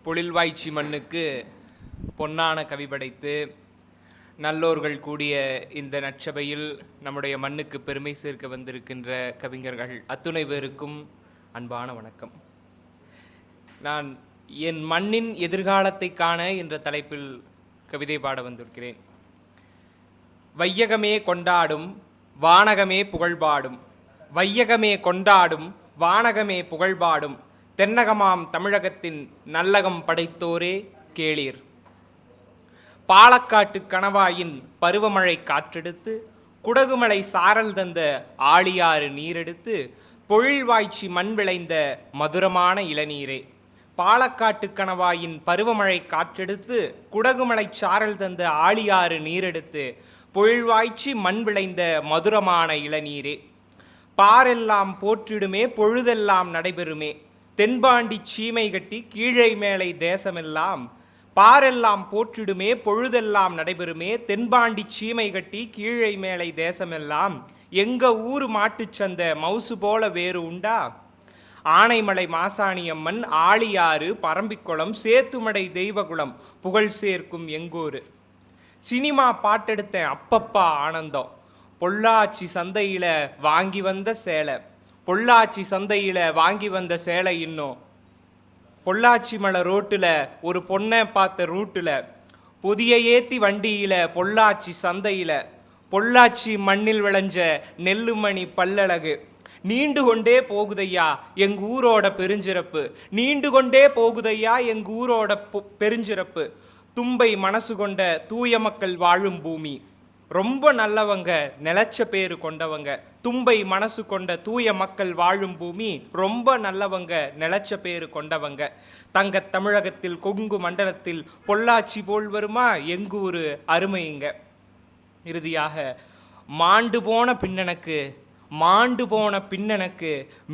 பொழில்வாய்ச்சி மண்ணுக்கு பொன்னான கவி படைத்து நல்லோர்கள் கூடிய இந்த நற்சபையில் நம்முடைய மண்ணுக்கு பெருமை சேர்க்க வந்திருக்கின்ற கவிஞர்கள் அத்துணை பேருக்கும் அன்பான வணக்கம். நான் என் மண்ணின் எதிர்காலத்தை காண என்ற தலைப்பில் கவிதை பாட வந்திருக்கிறேன். வையகமே கொண்டாடும் வானகமே புகழ்பாடும், வையகமே கொண்டாடும் வானகமே புகழ்பாடும், தென்னகமாம் தமிழகத்தின் நல்லகம் படைத்தோரே கேளீர். பாலக்காட்டு கணவாயின் பருவமழை காற்றெடுத்து, குடகுமலை சாரல் தந்த ஆழியாறு நீரெடுத்து, பொழில்வாய்ச்சி மண் விளைந்த மதுரமான இளநீரே. பாலக்காட்டு கணவாயின் பருவமழை காற்றெடுத்து, குடகுமலை சாரல் தந்த ஆழியாறு நீரெடுத்து, பொழில்வாய்ச்சி மண் விளைந்த மதுரமான இளநீரே. பாரெல்லாம் போற்றிடுமே பொழுதெல்லாம் நடைபெறுமே, தென்பாண்டி சீமை கட்டி கீழை மேலை தேசமெல்லாம். பாரெல்லாம் போற்றிடுமே பொழுதெல்லாம் நடைபெறுமே, தென்பாண்டி சீமை கட்டி கீழை மேலை தேசமெல்லாம். எங்க ஊர் மாட்டுச்சந்த மவுசு போல வேறு உண்டா? ஆனைமலை மாசாணியம்மன், ஆழியாறு, பரம்பிக்குளம், சேத்துமடை தெய்வகுளம் புகழ் சேர்க்கும் எங்கூர். சினிமா பாட்டெடுத்தேன் அப்பப்பா ஆனந்தம், பொள்ளாச்சி சந்தையில் வாங்கி வந்த சேலை. பொள்ளாச்சி சந்தையில் வாங்கி வந்த சேலை இன்னும் பொள்ளாச்சி மலை ரோட்டில் ஒரு பொண்ணை பார்த்த ரூட்டில், புதிய ஏத்தி வண்டியில் பொள்ளாச்சி சந்தையில், பொள்ளாச்சி மண்ணில் விளைஞ்ச நெல்லுமணி பல்லழகு. நீண்டு கொண்டே போகுதையா எங்கள் ஊரோட பெருஞ்சிறப்பு, நீண்டு கொண்டே போகுதையா எங்கள் ஊரோட பெருஞ்சிறப்பு. தும்பை மனசு கொண்ட தூய மக்கள் வாழும் பூமி, ரொம்ப நல்லவங்க நிலச்ச பேரு கொண்டவங்க. தும்பை மனசு கொண்ட தூய மக்கள் வாழும் பூமி, ரொம்ப நல்லவங்க நிலச்ச பேரு கொண்டவங்க. தங்க தமிழகத்தில் கொங்கு மண்டலத்தில் பொள்ளாச்சி போல் வருமா எங்கூரு அருமைங்க. இறுதியாக, மாண்டு போன பின்னனுக்கு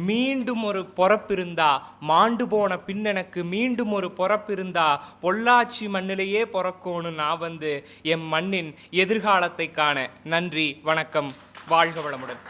மீண்டும் ஒரு பொறப்பிருந்தா, மாண்டு போன பின்னனுக்கு மீண்டும் ஒரு பொறப்பிருந்தா, பொள்ளாச்சி மண்ணிலேயே பொறக்கோன்னு நான் வந்து என் மண்ணின் எதிர்காலத்தை காண. நன்றி, வணக்கம், வாழ்க வளமுடன்.